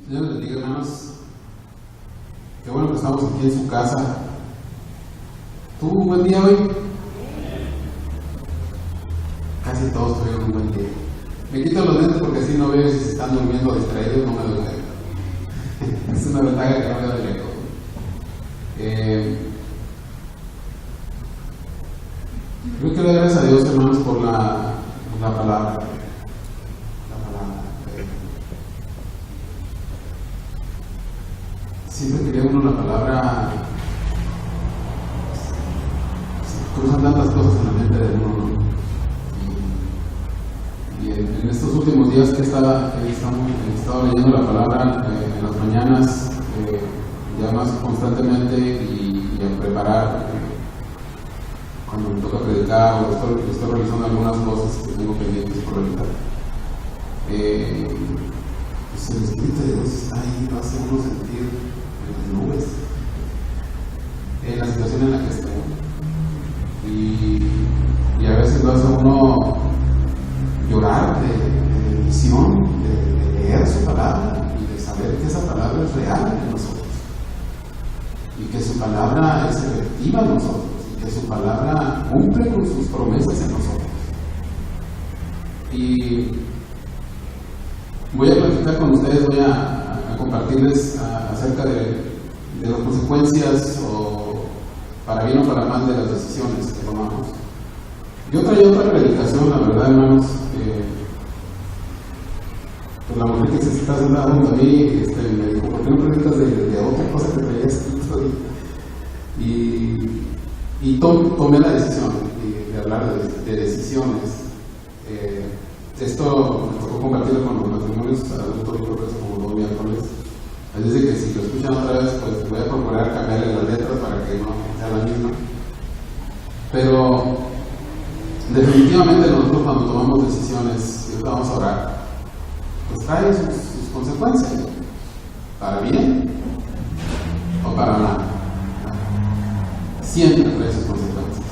Dios les bendiga, hermanos. Qué bueno que estamos aquí en su casa. ¿Tuvo un buen día hoy? Casi todos tuvieron un buen día. Me quito los lentes porque así no veo si se están durmiendo distraídos, no me duele. Es una ventaja que no me da lejos. Yo quiero dar gracias a Dios, hermanos, por la palabra. Siempre que lee uno la palabra, se cruzan tantas cosas en la mente de uno, ¿no? Y en estos últimos días que he estado leyendo la palabra en las mañanas, ya más constantemente y a preparar cuando me toca predicar o estoy realizando algunas cosas que tengo pendientes por realizar. Pues el Espíritu de Dios está ahí, lo hace uno sentir en las nubes, en la situación en la que está. Y a veces lo hace uno llorar de visión, de leer su palabra y de saber que esa palabra es real en nosotros y que su palabra es efectiva en nosotros y que su palabra cumple con sus promesas en nosotros. Y voy a platicar con ustedes, voy a compartirles acerca de las consecuencias, o para bien o para mal, de las decisiones que tomamos. Yo traía otra predicación, la verdad, hermanos. Pues la mujer que se está sentada junto a mí me dijo: ¿por qué no predicas de otra cosa que traías escrito? Y tomé la decisión de hablar de decisiones. Esto me tocó compartirlo con los matrimonios adultos, yo creo que es como 2 miércoles. Así es que si lo escuchan otra vez, pues voy a procurar cambiarle las letras para que no sea la misma. Pero definitivamente nosotros, cuando tomamos decisiones y vamos a orar, pues trae sus consecuencias, para bien o para mal. Siempre trae sus consecuencias.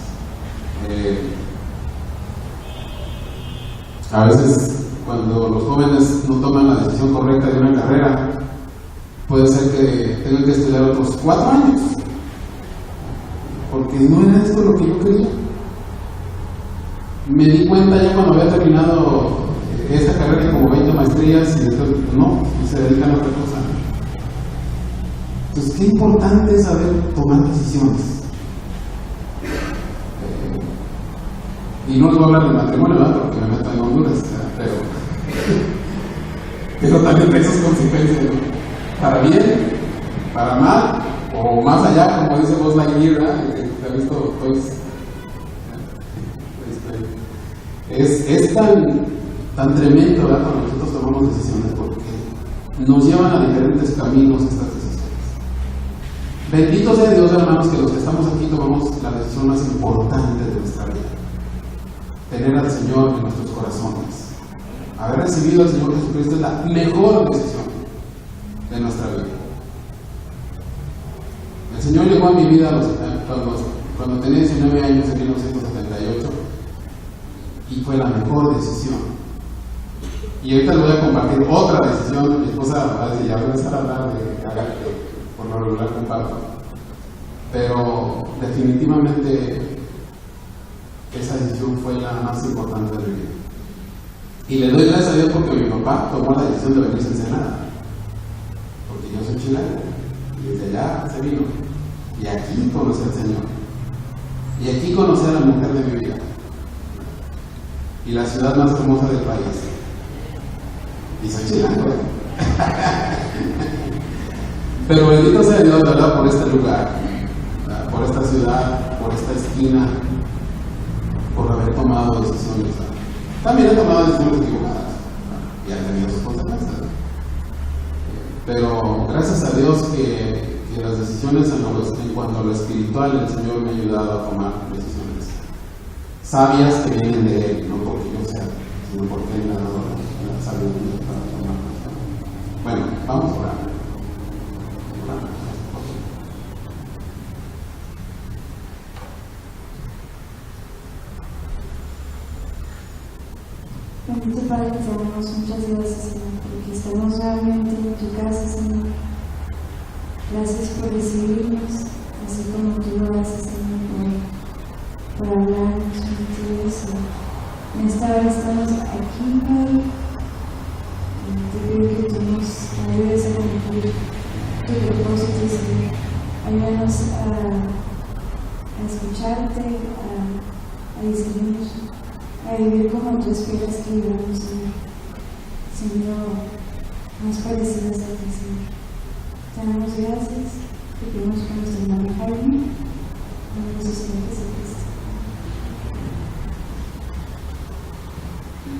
A veces, cuando los jóvenes no toman la decisión correcta de una carrera, puede ser que tengan que estudiar otros 4 años, porque no era esto lo que yo quería. Me di cuenta ya cuando había terminado esta carrera, como 20 maestrías, y después no, y se dedican a otra cosa. Entonces, qué importante es saber tomar decisiones. Y no les voy a hablar del matrimonio, ¿verdad? Porque me meto en Honduras, pero también trae sus consecuencias, ¿no? Para bien, para mal, o más allá, como dice Buzz Lightyear, ¿verdad? Que ha visto Toys. Es tan tremendo, ¿verdad? Cuando nosotros tomamos decisiones, porque nos llevan a diferentes caminos estas decisiones. Bendito sea Dios, hermanos, que los que estamos aquí tomamos la decisión más importante de nuestra vida: tener al Señor en nuestros corazones. Haber recibido al Señor Jesucristo es la mejor decisión de nuestra vida. El Señor llegó a mi vida cuando tenía 19 años, en 1978, y fue la mejor decisión. Y ahorita les voy a compartir otra decisión. Mi esposa va a decir: ya voy a empezar a hablar de algo que por lo regular comparto, pero definitivamente esa decisión fue la más importante de mi vida. Y le doy gracias a Dios porque mi papá tomó la decisión de venirse a Ensenada, porque yo soy chileno, y desde allá se vino, y aquí conocí al Señor, y aquí conocí a la mujer de mi vida, y la ciudad más hermosa del país, y soy chileno. Pero bendito sea Dios, ¿verdad?, por este lugar, por esta ciudad, por esta esquina, por haber tomado decisiones. También he tomado decisiones equivocadas y han tenido sus consecuencias. Pero gracias a Dios que las decisiones en cuanto a lo espiritual, el Señor me ha ayudado a tomar decisiones sabias que vienen de Él, no porque yo sea, sino porque Él me ha dado la sabiduría para tomar. Bueno, vamos a orar. Bendito Padre, te damos muchas gracias, Señor, porque estamos nuevamente en tu casa, Señor. Gracias por recibirnos, así como tú lo haces, Señor, por hablarnos, permitir eso. En esta hora estamos aquí, Padre. Te pido que tú nos ayudes a cumplir tu propósito, Señor. Ayúdanos a escucharte, a discernir, a vivir como tú esperas que vivamos, Señor. Señor, más parecidos a ti, Señor. Te damos gracias, te pedimos por nuestro hermano Jaime, en nuestro Señor Jesucristo.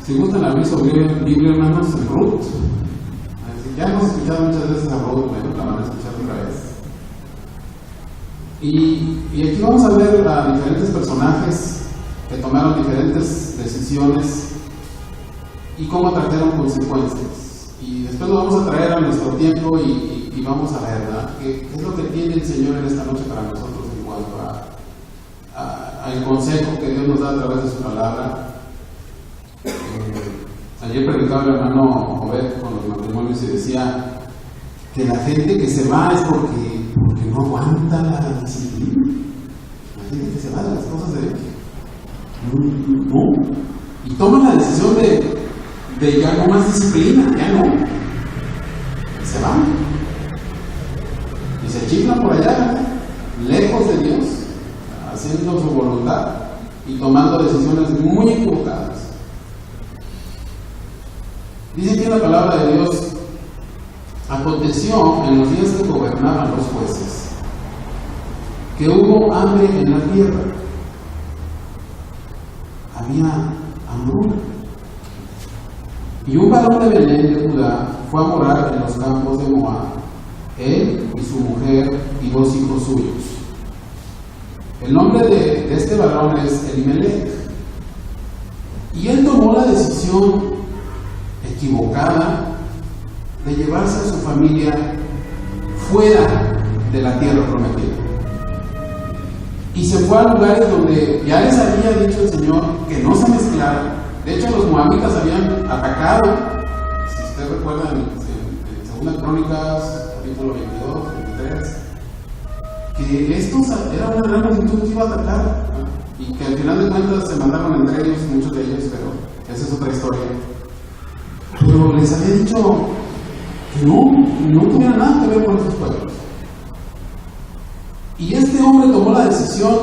Si gustan abrir su Biblia, hermanos, en Ruth. Ya hemos escuchado muchas veces a Ruth, bueno, la van a escuchar otra vez. Y aquí vamos a ver a diferentes personajes que tomaron diferentes decisiones y cómo trajeron consecuencias. Y después lo vamos a traer a nuestro tiempo y vamos a ver, ¿verdad?, qué es lo que tiene el Señor en esta noche para nosotros en cuanto al consejo que Dios nos da a través de su palabra. Ayer predicaba el hermano Obed con los matrimonios y decía que la gente que se va es porque no aguanta la disciplina. La gente que se va de las cosas de Dios no, y toma la decisión de ya no más disciplina, ya no, y se van y se chiflan por allá, lejos de Dios, haciendo su voluntad y tomando decisiones muy equivocadas. Dice que la palabra de Dios: aconteció en los días que gobernaban los jueces, que hubo hambre en la tierra. Había hambruna. Y un varón de Belén de Judá fue a morar en los campos de Moab, él y su mujer y 2 hijos suyos. El nombre de este varón es Elimelech. Y él tomó la decisión equivocada de llevarse a su familia fuera de la tierra prometida. Y se fue a lugares donde ya les había dicho el Señor que no se mezclaran. De hecho, los moabitas habían atacado, si usted recuerda en 2 Crónicas, capítulo 22, 23, que estos era una gran multitud que iba a atacar, ¿no? Y que al final de cuentas se mataron entre ellos, muchos de ellos, pero esa es otra historia. Pero les había dicho que no tuviera nada que ver con esos pueblos. Y este hombre tomó la decisión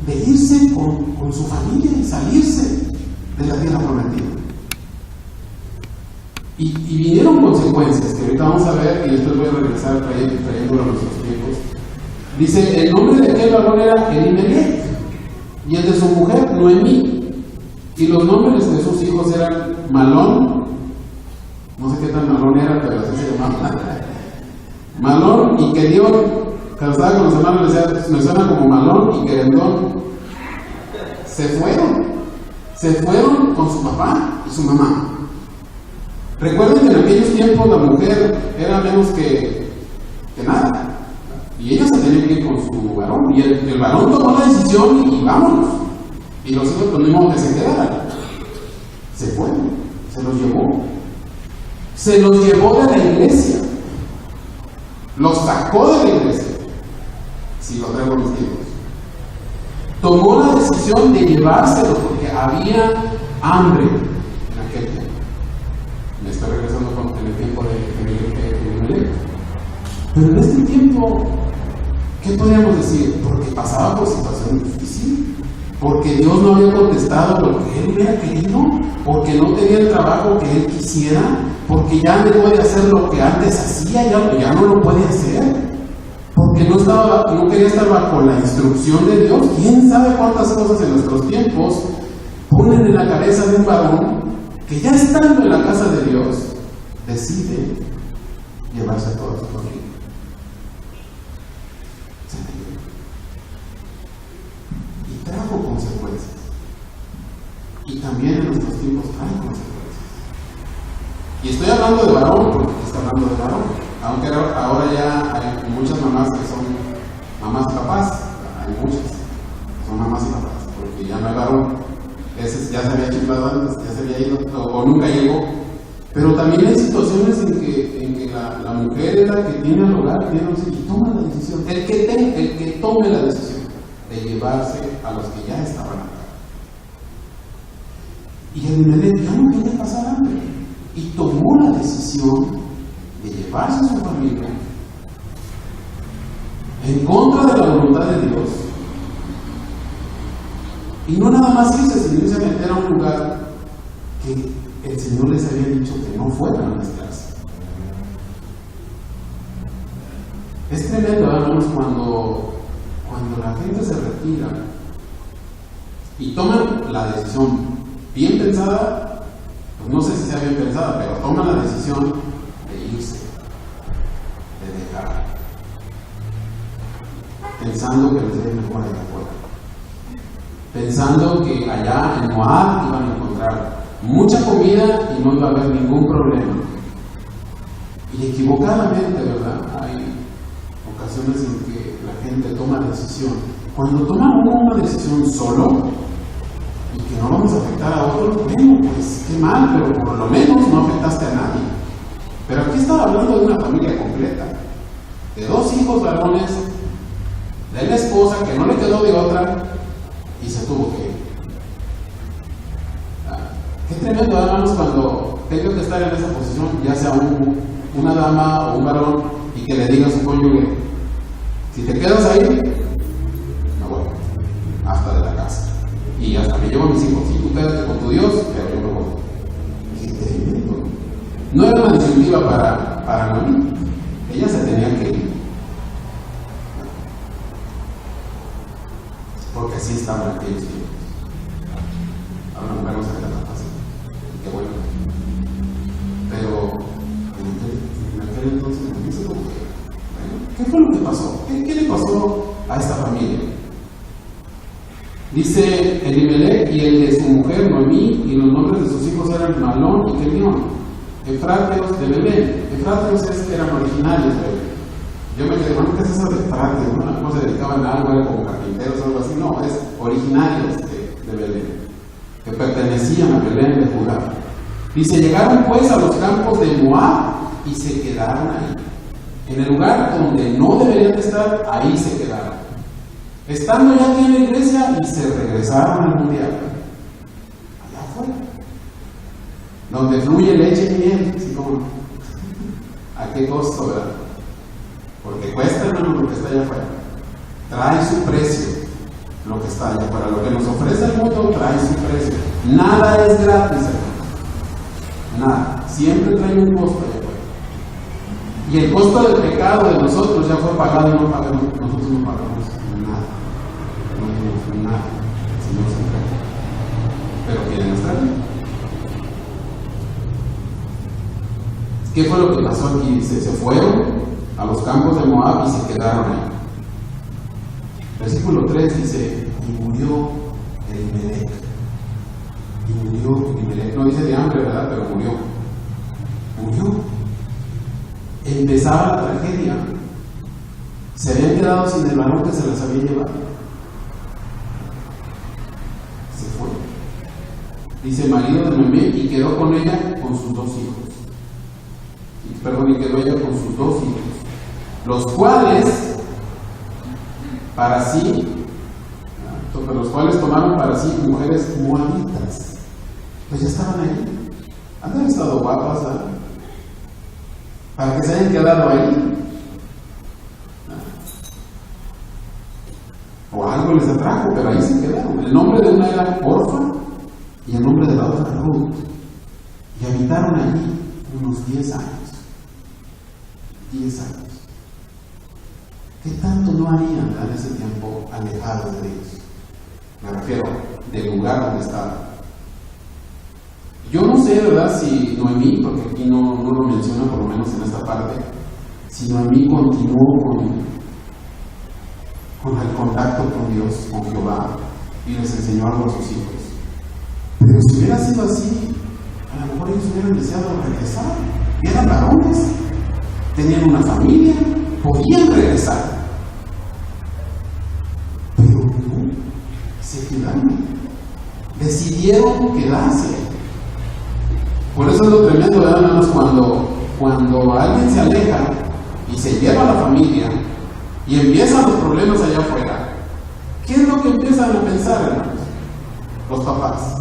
de irse con su familia y salirse de la tierra prometida. Y vinieron consecuencias que ahorita vamos a ver, y después voy a regresar trayéndolo a nuestros tiempos. Dice: el nombre de aquel varón era Elimelech, y el de su mujer Noemí, y los nombres de sus hijos eran Malón, no sé qué tan malón era, pero así se llamaba, Malón y Querión. Cuando estaba con los hermanos les decía: me suena como Malón y Querendón. Se fueron con su papá y su mamá. Recuerden que en aquellos tiempos la mujer era menos que nada, y ella se tenía que ir con su varón, y el varón tomó la decisión y vámonos, y los hijos pues no que se quedaran. Se fueron, se los llevó de la iglesia, los sacó de la iglesia. Si lo traigo mis hijos, tomó la decisión de llevárselos porque había hambre en aquel tiempo. Me estoy regresando en el tiempo de Melech. Pero en este tiempo, ¿qué podríamos decir? Porque pasaba por situaciones difíciles, porque Dios no había contestado lo que él hubiera querido, porque no tenía el trabajo que él quisiera, porque ya no puede hacer lo que antes hacía, ya no lo puede hacer, porque no quería estar bajo la instrucción de Dios. ¿Quién sabe cuántas cosas en nuestros tiempos ponen en la cabeza de un varón que, ya estando en la casa de Dios, decide llevarse a toda su familia? Y trajo consecuencias. Y también en nuestros tiempos trae consecuencias. Y estoy hablando de varón porque está hablando de varón. Aunque ahora ya hay muchas mamás que son mamás y papás, hay muchas que son mamás y papás, porque ya no hay varón. Ese ya se había chiflado antes, ya se había ido, o nunca llegó. Pero también hay situaciones en que la mujer es la que tiene el hogar, y toma la decisión, el que tome la decisión de llevarse a los que ya estaban acá. Y Elimelech ya no quería pasar hambre y tomó la decisión de llevarse a su familia en contra de la voluntad de Dios. Y no nada más irse, sino irse a meter a un lugar que el Señor les había dicho que no fueran a mezclarse. Es tremendo, hermanos, cuando la gente se retira y toman la decisión bien pensada, pues no sé si sea bien pensada, pero toman la decisión de irse, de dejar, pensando que les debe mejor allá afuera, pensando que allá en Moab iban a encontrar mucha comida y no iba a haber ningún problema. Y equivocadamente, ¿verdad? Hay ocasiones en que la gente toma decisión. Cuando toma una decisión solo y que no vamos a afectar a otros, bueno, pues qué mal, pero por lo menos no afectaste a nadie. Pero aquí estaba hablando de una familia completa, de 2 hijos varones, de la esposa que no le quedó de otra y se tuvo que ir. Qué tremendo, hermanos, cuando tengo que estar en esa posición, ya sea una dama o un varón, y que le diga a su cónyuge: si te quedas ahí, me voy, hasta de la casa, y hasta me llevo a mis hijos, y tú quédate con tu Dios, pero yo me voy. Qué tremendo. No era una disyuntiva para Noemí, ella se tenía que ir, porque así estaban aquellos tiempos. Ahora la mujer no se queda tan fácil. Qué bueno. Pero en aquel entonces me dice como que, bueno, ¿qué fue lo que pasó? ¿Qué le pasó a esta familia? Dice Elimelech y el de su mujer Noemí, y los nombres de sus hijos eran Malón y Kelión, efrateos de Belén. Efrateos es que eran originarios de Belén. Yo me quedé, bueno, ¿qué es eso de efrateos? ¿No? ¿Cómo se dedicaban a algo? Era como carpinteros o algo así. No, es originarios de Belén, que pertenecían a Belén de Judá. Dice: llegaron pues a los campos de Moab y se quedaron ahí. En el lugar donde no deberían de estar, ahí se quedaron. Estando ya aquí en la iglesia, y se regresaron al mundial. Allá afuera, donde fluye leche y miel, así como, ¿a qué costo, verdad? Porque cuesta, hermano, lo que está allá afuera. Trae su precio lo que está allá afuera. Lo que nos ofrece el mundo trae su precio. Nada es gratis, hermano. Nada. Siempre trae un costo allá afuera. Y el costo del pecado de nosotros ya fue pagado y no pagamos. Nosotros no pagamos nada. No tenemos nada. Si no se entrega. Pero quieren estar bien. ¿Qué fue lo que pasó aquí? Dice: se fueron a los campos de Moab y se quedaron ahí. Versículo 3 dice: y murió Elimelech. Y murió Elimelech. No dice de hambre, ¿verdad? Pero murió. Murió. Empezaba la tragedia. Se habían quedado sin el varón que se las había llevado. Se fue. Dice: marido de Noemí, y quedó con ella con sus 2 hijos. Y quedó ella con sus 2 hijos, los cuales tomaron para sí mujeres moabitas. Pues ya estaban ahí. Han estado guapas, ¿verdad? Para que se hayan quedado ahí. O algo les atrajo, pero ahí se quedaron. El nombre de una era Orfa y el nombre de la otra Ruth. Y habitaron allí unos 10 años. 10 años. ¿Qué tanto no harían en ese tiempo alejados de Dios? Me refiero del lugar donde estaban. Yo no sé, ¿verdad?, si Noemí, porque aquí no lo menciona, por lo menos en esta parte, si Noemí continuó con el contacto con Dios, con Jehová, y les enseñó algo a sus hijos. Pero si hubiera sido así, a lo mejor ellos hubieran deseado regresar. Eran varones, tenían una familia, podían regresar. Pero no, se quedaron. Decidieron quedarse. Por eso es lo tremendo, ¿verdad, hermanos? Cuando alguien se aleja y se lleva a la familia y empiezan los problemas allá afuera, ¿qué es lo que empiezan a pensar, hermanos? Los papás,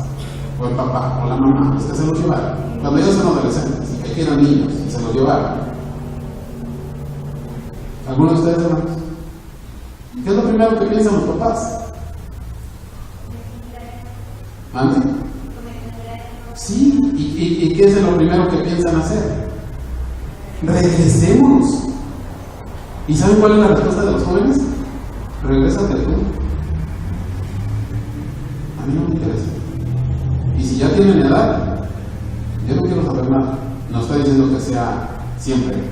o el papá, o la mamá, los que se los llevaron. Cuando ellos son adolescentes, y que eran niños, y se los llevaron. ¿Algunos de ustedes, hermanos? ¿Qué es lo primero que piensan los papás? ¿Mande? Sí, ¿y qué es lo primero que piensan hacer? Regresémonos. ¿Y saben cuál es la respuesta de los jóvenes? Regrésate tú. A mí no me interesa. Y si ya tienen edad, yo no quiero saber nada. No estoy diciendo que sea siempre,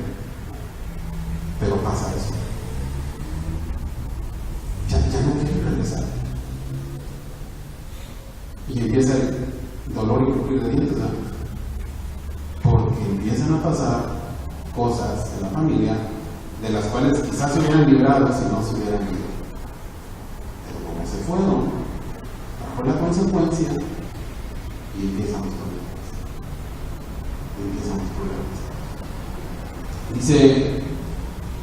pero pasa eso. Ya no quieren regresar. Y empieza el dolor y crujir de dientes, ¿no? Porque empiezan a pasar cosas en la familia de las cuales quizás se hubieran librado si no se hubieran ido. Pero como se fueron, bajo la consecuencia, y empiezan los problemas. Dice,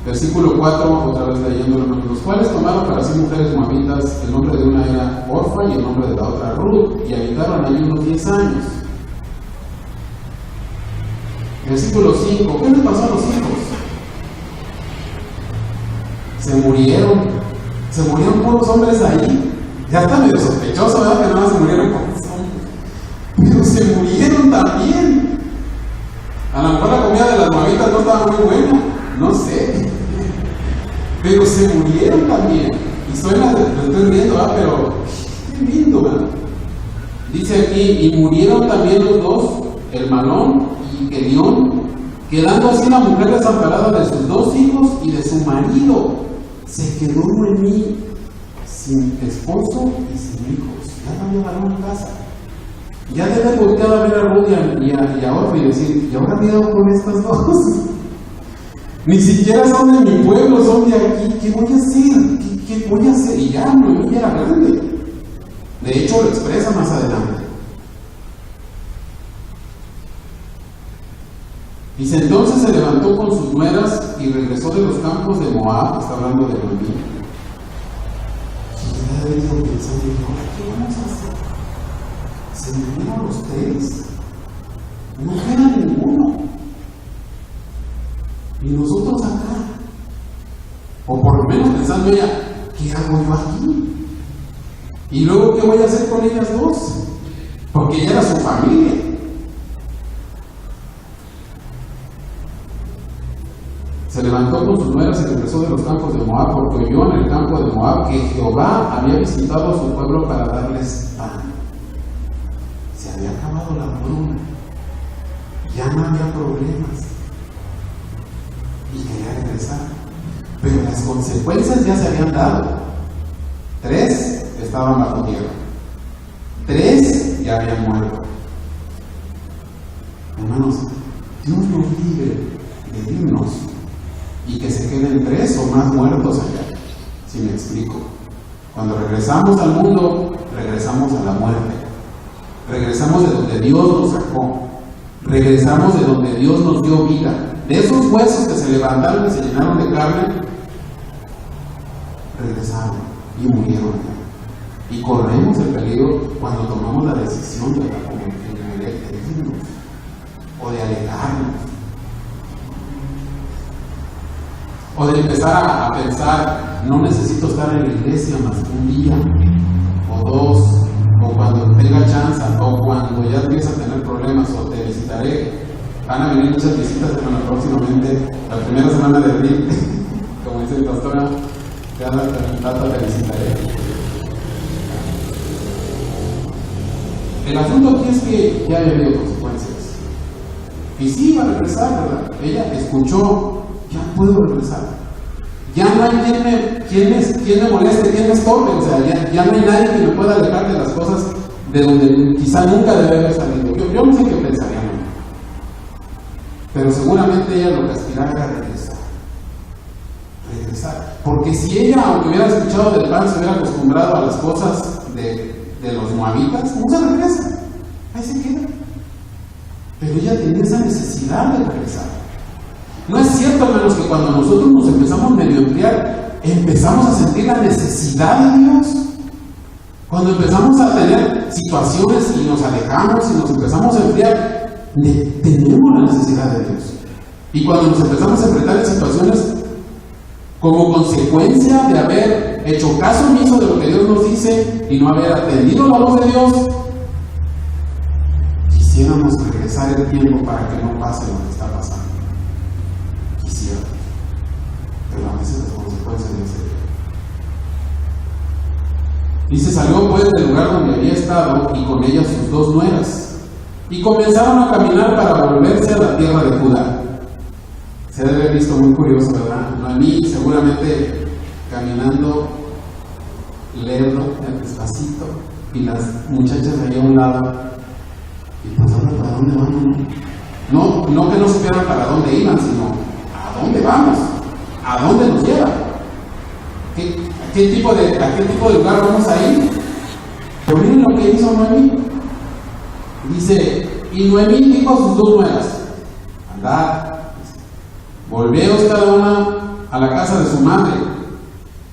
versículo 4, otra vez leyendo, los cuales tomaron para sí mujeres moabitas, el nombre de una era Orfa y el nombre de la otra Ruth, y habitaron allí unos 10 años. Versículo 5, ¿qué les pasó a los hijos? Se murieron puros hombres ahí. Ya está medio sospechoso, ¿verdad? Que nada más se murieron puros hombres. Pero se murieron también. A lo mejor la comida de las moabitas no estaba muy buena, no sé. Pero se murieron también. Y suena, lo estoy riendo, ¿verdad? Pero qué lindo, ¿verdad? Dice aquí, y murieron también los dos, el Malón y Kelión, quedando así la mujer desamparada de sus 2 hijos y de su marido. Se quedó Noemí sin esposo y sin hijos. Ya no había varón en casa. Ya debe voltear a ver a Ruth y a Orfa y decir, ¿y ahora me he dado con estas dos? Ni siquiera son de mi pueblo, son de aquí. ¿Qué voy a hacer? ¿Qué voy a hacer? Y ya Noemí ya era grande. De hecho, lo expresa más adelante. Dice, entonces se levantó con sus nueras y regresó de los campos de Moab, está hablando de Noemí. Y ya había ido pensando, ¿qué vamos a hacer? Se murieron los 3. No queda ninguno. Y nosotros acá. O por lo menos pensando ella, ¿qué hago yo aquí? Y luego, ¿qué voy a hacer con ellas dos? Porque ella era su familia. Se levantó con sus nueras y regresó de los campos de Moab, porque oyó en el campo de Moab que Jehová había visitado a su pueblo para darles pan. Se había acabado la hambruna, ya no había problemas, y quería regresar. Pero las consecuencias ya se habían dado. 3 estaban bajo tierra, 3 ya habían muerto. Hermanos, Dios nos libre de irnos y que se queden 3 o más muertos allá. Si me explico. Cuando regresamos al mundo, regresamos a la muerte. Regresamos de donde Dios nos sacó. Regresamos de donde Dios nos dio vida. De esos huesos que se levantaron y se llenaron de carne, regresaron y murieron. Y corremos el peligro cuando tomamos la decisión de irnos o de alejarnos. O de empezar a pensar, no necesito estar en la iglesia más que un día, o 2, o cuando tenga chance, o cuando ya empiece a tener problemas, o te visitaré. Van a venir muchas visitas próximamente, la primera semana de abril, como dice el pastor, cada data te visitaré. El asunto aquí es que ya había habido consecuencias. Y sí iba a regresar, ¿verdad? Ella escuchó, ya puedo regresar. Ya no hay quien me moleste, quien me estorbe. O sea, ya no hay nadie que me pueda alejar de las cosas de donde quizá nunca debe haber salido. Yo no sé qué pensaría, ¿no? Pero seguramente ella lo que aspiraba era regresar. Porque si ella, aunque hubiera escuchado del pan, se hubiera acostumbrado a las cosas de los moabitas, no se regresa. Ahí se queda. Pero ella tenía esa necesidad de regresar. No es cierto, hermanos, que cuando nosotros nos empezamos medio a enfriar, empezamos a sentir la necesidad de Dios. Cuando empezamos a tener situaciones y nos alejamos y nos empezamos a enfriar, tenemos la necesidad de Dios. Y cuando nos empezamos a enfrentar en situaciones como consecuencia de haber hecho caso omiso de lo que Dios nos dice y no haber atendido la voz de Dios, quisiéramos regresar el tiempo para que no pase lo que está pasando. Quisiera, pero a veces las consecuencias no se ven. Dice, salió pues del lugar donde había estado y con ella sus dos nueras, y comenzaron a caminar para volverse a la tierra de Judá. Se debe haber visto muy curioso, ¿verdad? Noemí seguramente caminando lerdo, despacito, y las muchachas ahí a un lado. Y pues ahora, ¿para dónde vamos? No que no supieran para dónde iban, sino ¿a dónde vamos? ¿A dónde nos lleva? ¿A qué tipo de lugar vamos a ir? Pero miren lo que hizo Noemí. Dice, y Noemí dijo a sus dos nueras: andad, volveos cada una a la casa de su madre.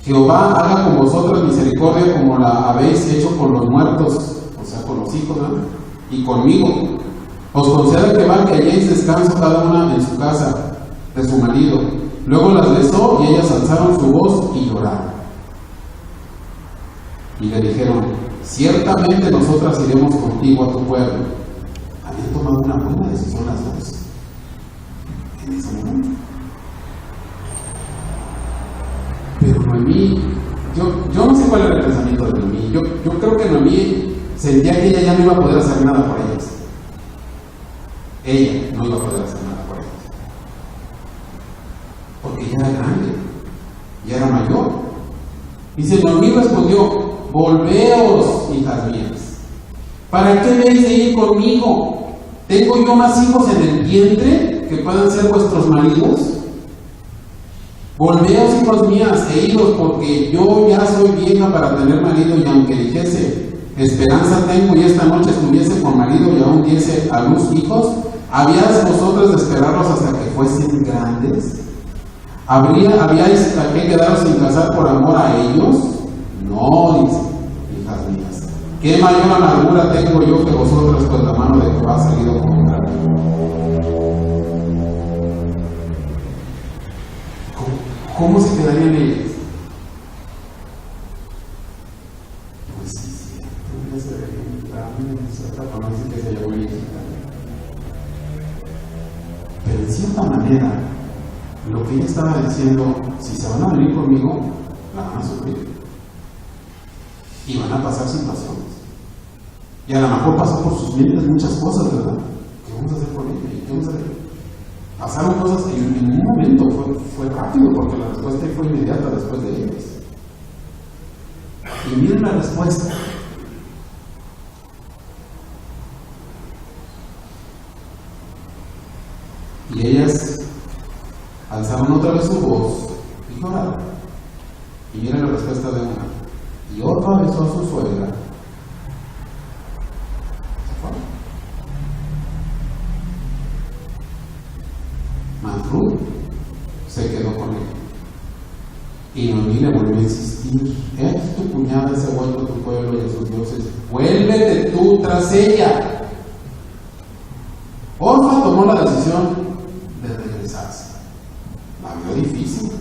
Jehová haga con vosotras misericordia como la habéis hecho con los muertos, o sea, con los hijos, ¿no? Y conmigo. Os conceda Jehová que halléis descanso cada una en su casa de su marido. Luego las besó y ellas alzaron su voz y lloraron. Y le dijeron: ciertamente nosotras iremos contigo a tu pueblo. Habían tomado una buena decisión las dos en ese momento. Pero Noemí, yo no sé cuál era el pensamiento de Noemí. Yo creo que Noemí sentía que ella ya no iba a poder hacer nada por ellas. Ella no iba a poder hacer nada por ellas. Porque ya era grande, ya era mayor. Dice, Noemí respondió: volveos, hijas mías. ¿Para qué veis de ir conmigo? ¿Tengo yo más hijos en el vientre que puedan ser vuestros maridos? Volveos, hijos mías, e idos, porque yo ya soy vieja para tener marido, y aunque dijese, esperanza tengo, y esta noche estuviese con marido y aún diese a luz hijos, ¿habíais vosotras de esperarlos hasta que fuesen grandes? ¿Habíais que quedaros sin casar por amor a ellos? No, dice, hijas mías, ¿qué mayor amargura tengo yo que vosotras, pues la mano de Jehová ha salido contra mí? ¿Cómo se quedarían ellas? Pues sí, ella se veía para no decir que se llamó viejita. Pero en cierta manera, lo que ella estaba diciendo, si se van a venir conmigo, la van a sufrir. Y van a pasar situaciones. Y a lo mejor pasó por sus mentes muchas cosas, ¿verdad? ¿Qué vamos a hacer con ella? ¿Qué vamos a hacer? Pasaron cosas en un momento, fue rápido, porque la respuesta fue inmediata después de ellas. Y miren la respuesta. Y ellas alzaron otra vez su voz y lloraron. Y miren la respuesta de una. Y otra besó a su suegra. Se fue. Mas Ruth se quedó con él. Y Noemí le volvió a insistir: he aquí tu cuñada se ha vuelto a tu pueblo y a sus dioses. Vuélvete tú tras ella. Orfa tomó la decisión de regresarse. La vio difícil.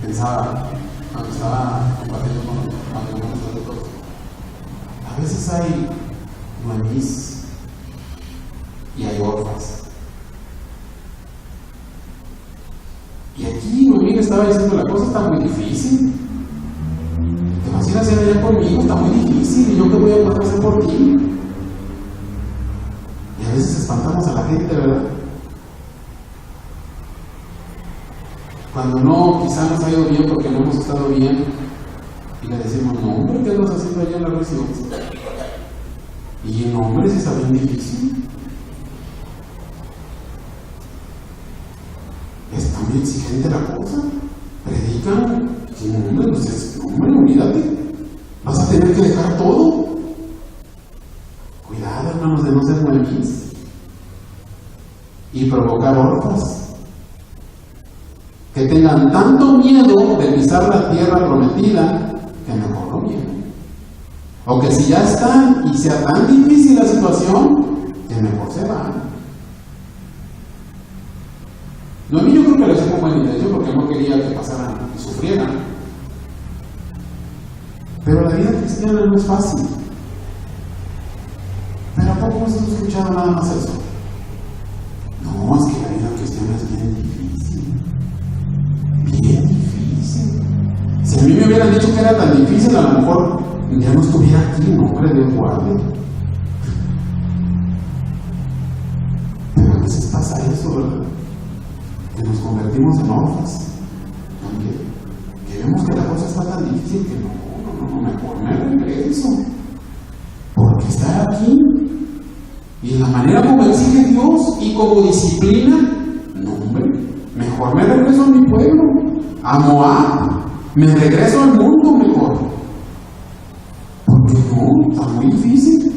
Pensaba, cuando estaba compartiendo con nosotros, a veces hay Noemís y hay Orfas. Y aquí Noemí le estaba diciendo: la cosa está muy difícil. Te vas a ir a hacer allá conmigo, está muy difícil. ¿Y yo qué voy a poder hacer por ti? Y a veces espantamos a la gente, ¿verdad? Cuando no, quizá nos ha ido bien porque no hemos estado bien, y le decimos: no, hombre, ¿qué andas haciendo allá en la residencia? Y no, hombre, si está bien difícil. Está muy exigente la cosa. Predican, que no, hombre, olvídate. Vas a tener que dejar todo. tengan tanto miedo de pisar la tierra prometida que mejor no vienen. O que si ya están y sea tan difícil la situación, que mejor se van. Noemí yo creo que lo hizo con buena intención porque no quería que pasaran y sufrieran. Pero la vida cristiana no es fácil. ¿Pero a poco hemos escuchado nada más eso? No, es que la vida cristiana es bien difícil. Bien difícil. Si a mí me hubieran dicho que era tan difícil, a lo mejor ya no estuviera aquí, no, hombre, Dios guarde. Pero a veces pasa eso, ¿verdad? Que nos convertimos en orfas. También. Que vemos que la cosa está tan difícil que no, mejor me regreso. Porque estar aquí y de la manera como exige Dios y como disciplina, no, hombre, mejor me regreso a mi pueblo, a Moab, me regreso al mundo mejor. Porque no, está muy difícil.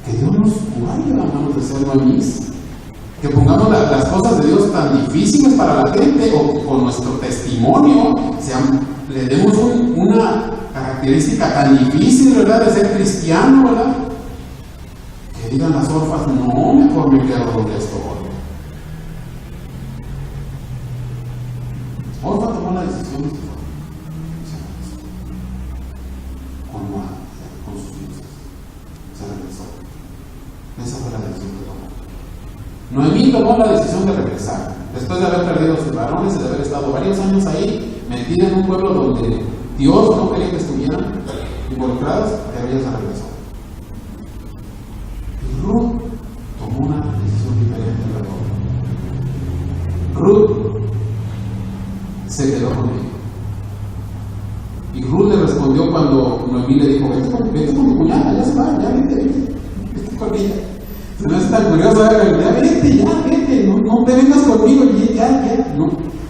Que Dios nos guarde las manos de ser Noemís. Que pongamos las cosas de Dios tan difíciles para la gente, o que con nuestro testimonio le demos una característica tan difícil, ¿verdad?, de ser cristiano, ¿verdad? Que digan las orfas, no, mejor me quedo donde estoy. Orfa tomó la decisión de con sus hijos. Se regresó. Esa fue la decisión que tomó. Noemí tomó la decisión de regresar, después de haber perdido a sus varones y de haber estado varios años ahí, metida en un pueblo donde Dios no quería que estuvieran involucrados, pero ella se regresó. Y Ruth tomó una decisión diferente de todo. Ruth se quedó con ella. Y Ruth le respondió cuando Noemí le dijo, vete con tu cuñada, ya se va, ya vete con ella. Si no es tan curioso, ya vete, no te vengas conmigo, ya.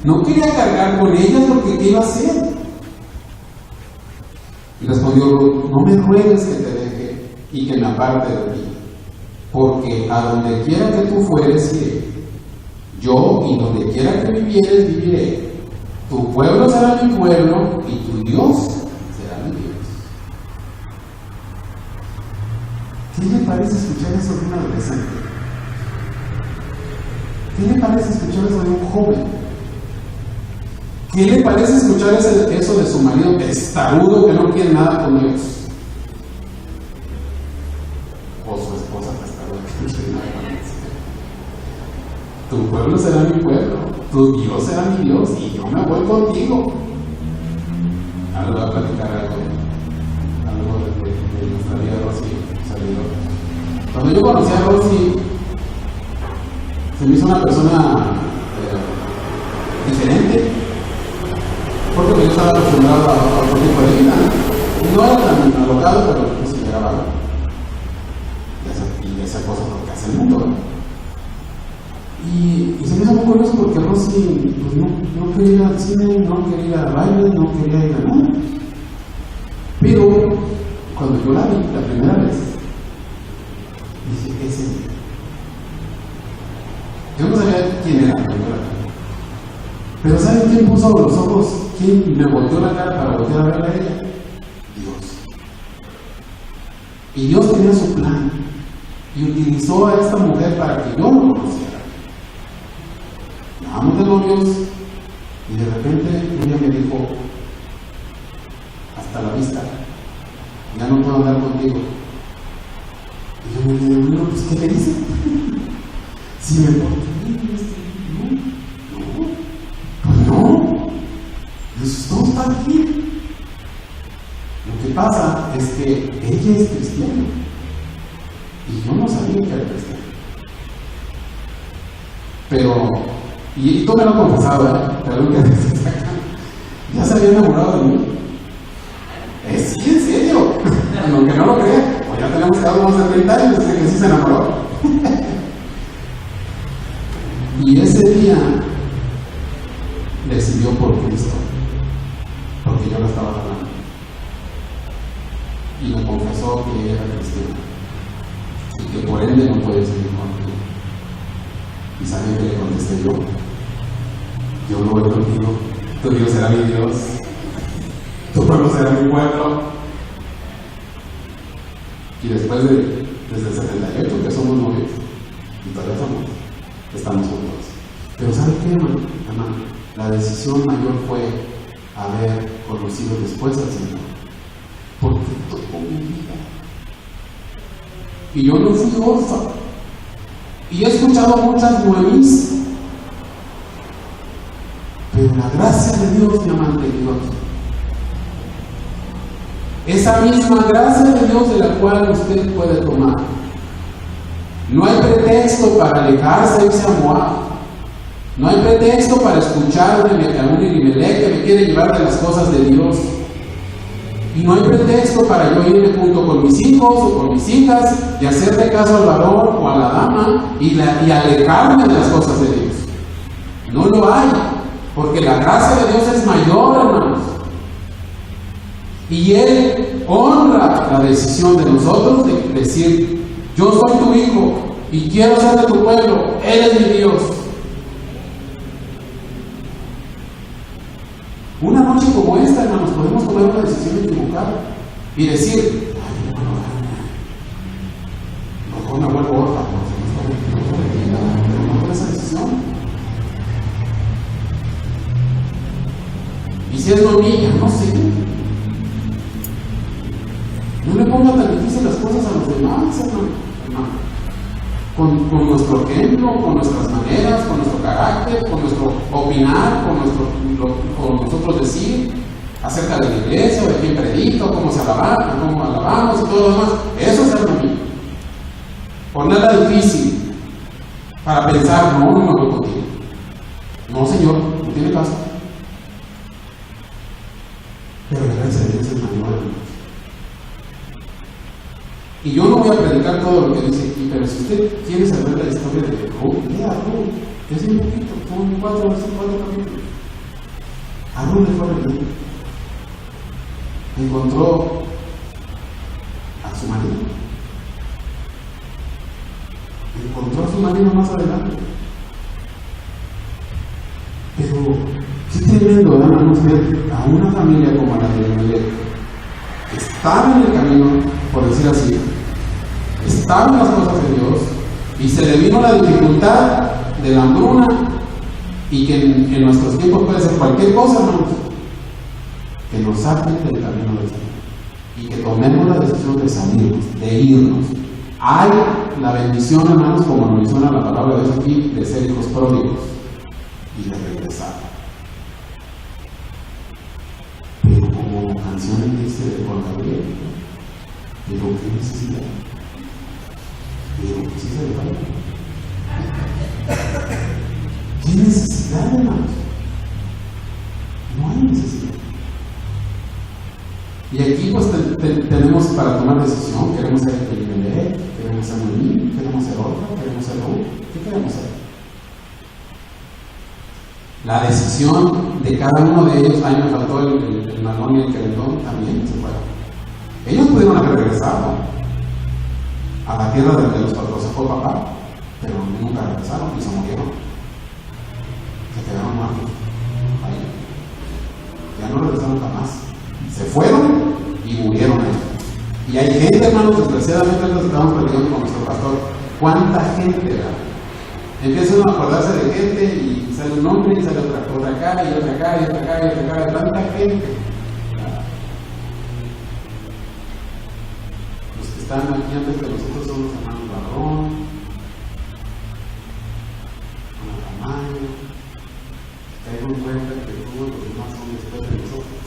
No quería cargar con ella porque ¿qué iba a hacer? Y respondió Ruth, no me ruegues que te deje y que me aparte de ti, porque a donde quiera que tú fueres iré, yo y donde quiera que vivieres viviré, tu pueblo será mi pueblo y tu Dios será mi Dios. ¿Qué le parece escuchar eso de un adolescente? ¿Qué le parece escuchar eso de un joven? ¿Qué le parece escuchar eso de su marido testarudo que no quiere nada con Dios? O su esposa testaruda que no quiere nada con Dios. Tu pueblo será mi pueblo, tu Dios será mi Dios y yo me voy contigo. Ahora voy a platicar algo de nuestra vida, Rosy. Cuando yo conocí a Rosy, se me hizo una persona diferente, porque yo estaba acostumbrado a otro tipo de vida. No era tan alocado, pero pues se llegaba y esa cosa lo que hace el mundo, ¿verdad? Y se me hizo muy curioso porque Rosy pues, no quería ir al cine, no quería ir a baile, no quería ir a nada. Pero cuando yo la vi la primera vez, dije, ese día. Yo no sabía quién era, pero ¿saben quién puso los ojos? ¿Quién me volteó la cara para voltear a verla a ella? Dios. Y Dios tenía su plan y utilizó a esta mujer para que yo lo conociera. Vamos de novios y de repente ella me dijo, hasta la vista, ya no puedo hablar contigo. Y yo me dije, bueno, pues ¿qué te dice? Si me porto bien, pues no, todo está bien. Lo que pasa es que ella es cristiana y yo no sabía que era cristiana. Pero, y tú me lo has confesado, perdón que te saca, ya se había enamorado de mí. Sí, en serio, aunque no lo crea, pues ya tenemos cada uno de 30 años desde que sí se enamoró. Y ese día decidió por Cristo, porque yo la estaba hablando. Y me confesó que ella era cristiana y que por ende no puede seguir conmigo. ¿Y saben qué le contesté yo? Tu Dios será mi Dios, tu pueblo será mi pueblo. Y después desde el 78 que somos novios, y todavía estamos juntos. Pero ¿sabe qué, hermano? La decisión mayor fue haber conocido después al Señor, porque tocó mi vida. Y yo no fui orfa. Y he escuchado muchas nuevis, pero la gracia de Dios me ha mantenido aquí. Esa misma gracia de Dios de la cual usted puede tomar. No hay pretexto para alejarse e irse a Moab. No hay pretexto para escuchar a un Elimelech que me quiere llevar de las cosas de Dios. Y no hay pretexto para yo irme junto con mis hijos o con mis hijas y hacerle caso al varón o a la dama y alejarme de las cosas de Dios. No lo hay, porque la gracia de Dios es mayor, hermanos. Y Él honra la decisión de nosotros de decir: yo soy tu hijo y quiero ser de tu pueblo, Él es mi Dios. Una noche como esta, hermanos, podemos tomar una decisión equivocada y decir: ay, mejor me vuelvo orfa, pero no por esa decisión. Y si es novilla, no sé. No le ponga tan difícil las cosas a los demás, hermano. Con nuestro ejemplo, con nuestras maneras, con nuestro carácter, con nuestro opinar, con nosotros decir acerca de la iglesia, de quién predica, cómo alabamos y todo lo demás. Eso es ser novio. Ponerla difícil para pensar: no voy contigo. No, Señor, no tiene caso. Pero la gracia de Dios es mayor, hermanos. Y yo no voy a predicar todo lo que dice aquí, pero si usted quiere saber la historia de Ruth, lea Ruth, es un poquito, son 4 capítulos. A Ruth le fue bien. Encontró a su marido. Encontró a su marido más adelante. Pero qué tremendo, hermanos, ver a una familia como la de Elimelech, que estaba en el camino, por decir así, estaban en las cosas de Dios, y se le vino la dificultad de la hambruna, y que en nuestros tiempos puede ser cualquier cosa, hermanos, que nos saquen del camino del Señor y que tomemos la decisión de salirnos, de irnos. Hay la bendición, hermanos, como nos menciona la palabra de Dios aquí, de ser hijos pródigos y de regresar. Pero como canción dice de Juan Gabriel, pero qué necesidad. Pero que sí se le vaya. ¿Qué necesidad, hermanos? No hay necesidad. Y aquí pues tenemos para tomar decisión: queremos ser Elimelech, queremos ser Noemí, queremos ser Orfa, queremos ser Ruth. ¿Qué queremos ser? La decisión de cada uno de ellos, ahí me faltó el Malón y el Querendón, también se fueron. Ellos pudieron haber regresado a la tierra de los patrocejó papá, pero nunca regresaron y se murieron. Se quedaron muertos ahí. Ya no regresaron jamás. Se fueron y murieron ahí. Y hay gente, hermanos, desgraciadamente nos estamos platicando con nuestro pastor. ¿Cuánta gente era? Empiezan a acordarse de gente y sale un nombre y sale otra cara y otra cara y otra cara y otra cara. Tanta gente. Los que están aquí antes de nosotros son los hermanos Barrón, Ana Tamayo. Tengo en cuenta que todos los demás son después de nosotros.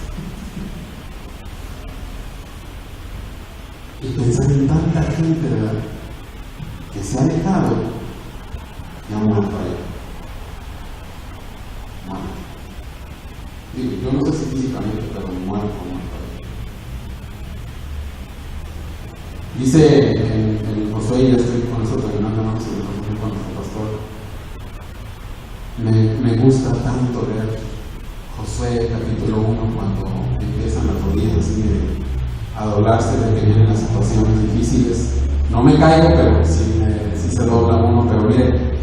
Y pensar en tanta gente, ¿verdad?, que se ha alejado y ha muerto ahí. Muerto. Digo, yo no sé si físicamente, pero muerto ahí. Dice en Josué, y ya estoy con eso terminando, no se me con nuestro pastor. Me gusta tanto leer Josué capítulo 1 cuando empiezan las rodillas así a doblarse de que vienen las situaciones difíciles. No me caigo, pero sí se dobla uno, pero mire,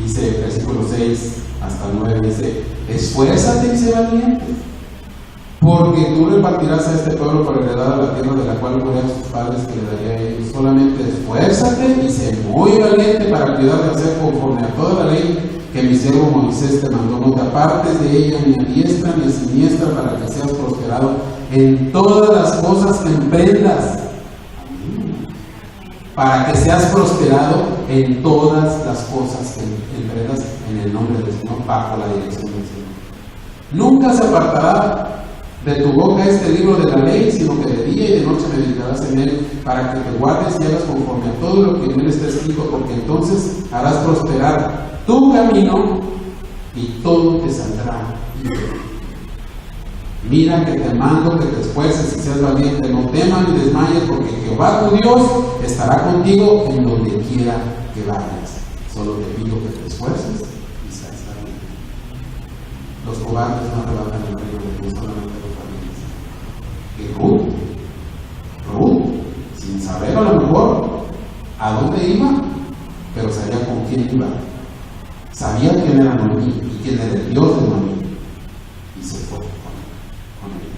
Dice, versículo 6 hasta el 9, dice: esfuérzate y sé valiente, porque tú repartirás a este pueblo por heredad la tierra de la cual juré a sus padres que le daría a ellos. Solamente esfuérzate y sé muy valiente para cuidar de hacer conforme a toda la ley que mi siervo Moisés te mandó. No te apartes de ella ni a diestra ni a siniestra, para que seas prosperado en todas las cosas que emprendas. Para que seas prosperado en todas las cosas que emprendas en el nombre del Señor, bajo la dirección del Señor. Nunca se apartará de tu boca este libro de la ley, sino que de día y de noche meditarás en él, para que te guardes y hagas conforme a todo lo que en él está escrito, porque entonces harás prosperar tu camino y todo te saldrá bien. Mira que te mando que te esfuerces y seas valiente, no temas ni desmayes, porque Jehová tu Dios estará contigo en donde quiera que vayas. Solo te pido que te esfuerces y seas valiente. Los cobardes no arrebatan el reino de Dios, solamente los valientes. Y Ruth, sin saber a lo mejor a dónde iba, pero sabía con quién iba. Sabía quién era Noemí y quién era el Dios de Noemí. Y se fue con él.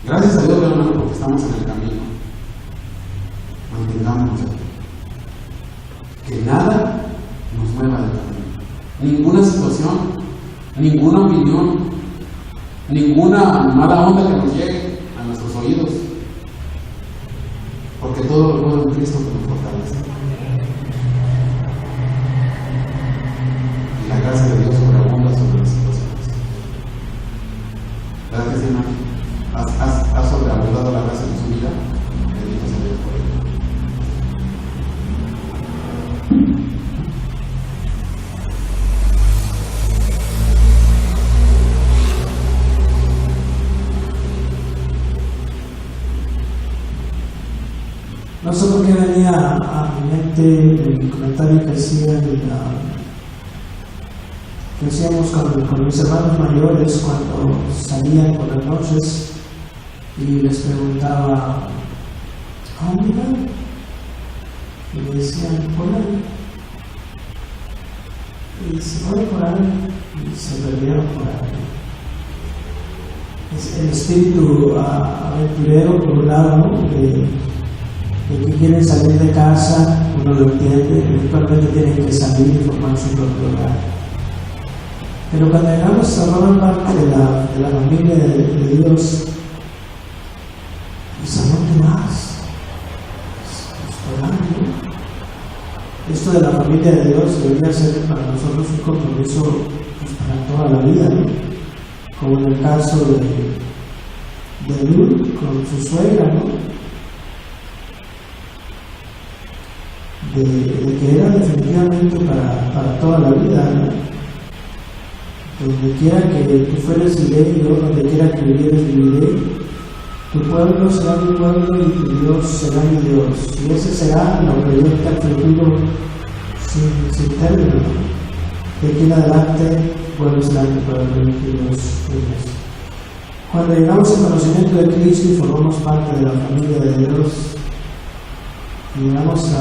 Gracias a Dios, hermano, porque estamos en el camino. Mantengamos que nada nos mueva del camino. Ninguna situación, ninguna opinión, ninguna mala onda que nos llegue a nuestros oídos. Porque todo lo puedo en Cristo que nos fortalece. Y la gracia de Dios sobreabunda sobre las situaciones. ¿Verdad que sí, hermano? ¿Has sobreabundado la gracia en su vida? Bendito sea Dios por ello. No sé por qué venía a mi mente el comentario que hacíamos con mis hermanos mayores cuando salían por las noches y les preguntaba: ¿a dónde van? Y me decían: por ahí. Y se fueron por ahí y se perdieron por ahí. Es el espíritu aventurero, por un lado, ¿no? De que quieren salir de casa, uno lo entiende, eventualmente tienen que salir y formar su propio hogar. Pero cuando llegamos a formar parte de la familia de Dios, ¿y a dónde vas? Esto de la familia de Dios debería ser para nosotros un compromiso pues, para toda la vida, ¿no? Como en el caso de Ruth con su suegra, ¿no? De que era definitivamente para toda la vida, ¿no? Donde quiera que tú fueres iré, yo donde quiera que vivieres viviré. Tu pueblo será mi pueblo y tu Dios será mi Dios. Y ese será lo que Dios te ha prometido sin término. De aquí en adelante, pueblo será mi pueblo y tu Dios mi Dios. Cuando llegamos al conocimiento de Cristo y formamos parte de la familia de Dios, llegamos a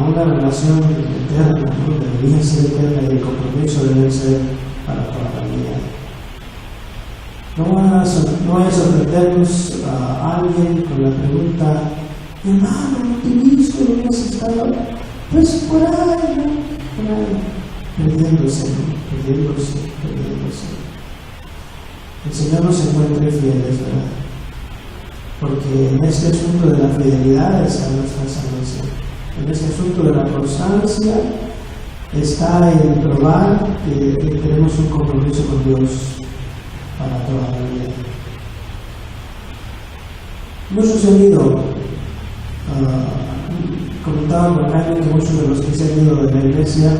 una relación eterna, ¿no? Debería ser eterna y el compromiso debe ser para toda la vida. No vaya a sorprendernos a alguien con la pregunta: hermano, no te he visto, ¿dónde has estado? Pues por ahí, ¿no? Perdiéndose. El Señor nos encuentre fieles, ¿verdad? Porque en este asunto de la fidelidad está nuestra salvación. En este asunto de la constancia está el probar que tenemos un compromiso con Dios para toda la vida. Muchos han ido, comentaba por acá que muchos de los que se han ido de la iglesia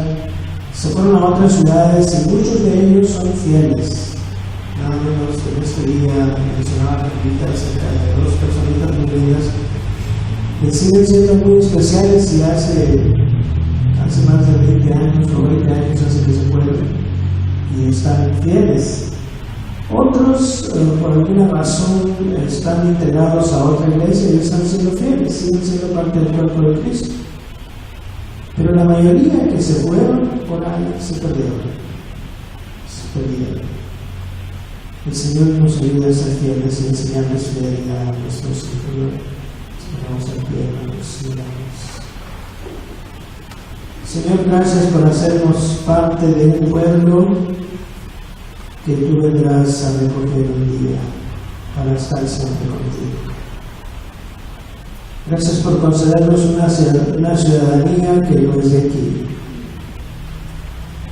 se fueron a otras ciudades y muchos de ellos son fieles. Nada menos en este día mencionaba acerca de dos personitas muy bellas que siguen siendo muy especiales y hace más de 20 años o 20 años hace que se fueron y están fieles. Otros, por alguna razón, están integrados a otra iglesia y están siendo fieles, siguen siendo parte del cuerpo de Cristo. Pero la mayoría que se fueron por ahí se perdieron. El Señor nos ayuda a ser fieles y enseñarles fidelidad a nuestros hijos. Esperamos al pie, hermanos. Señor, gracias por hacernos parte de un pueblo que tú vendrás a recoger un día para estar siempre contigo. Gracias por concedernos una ciudadanía que no es de aquí.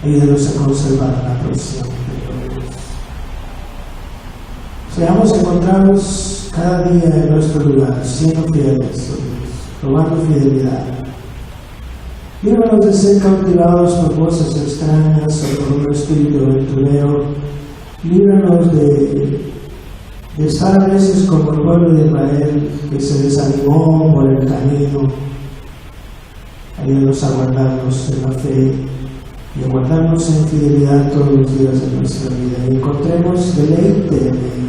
Ayúdanos a conservar la presión. Seamos encontrados cada día en nuestro lugar, siendo fieles, probando fidelidad. Líbranos de ser cautivados por voces extrañas o por un espíritu aventurero. Líbranos de estar a veces como el pueblo de Israel que se desanimó por el camino. Ayúdanos a guardarnos en la fe y a guardarnos en fidelidad todos los días de nuestra vida. Y encontremos deleite en ello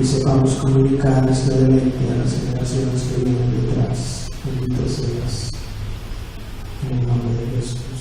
y sepamos comunicar este deleite a las generaciones que vienen detrás. Bendito seas. En el nombre de Jesús.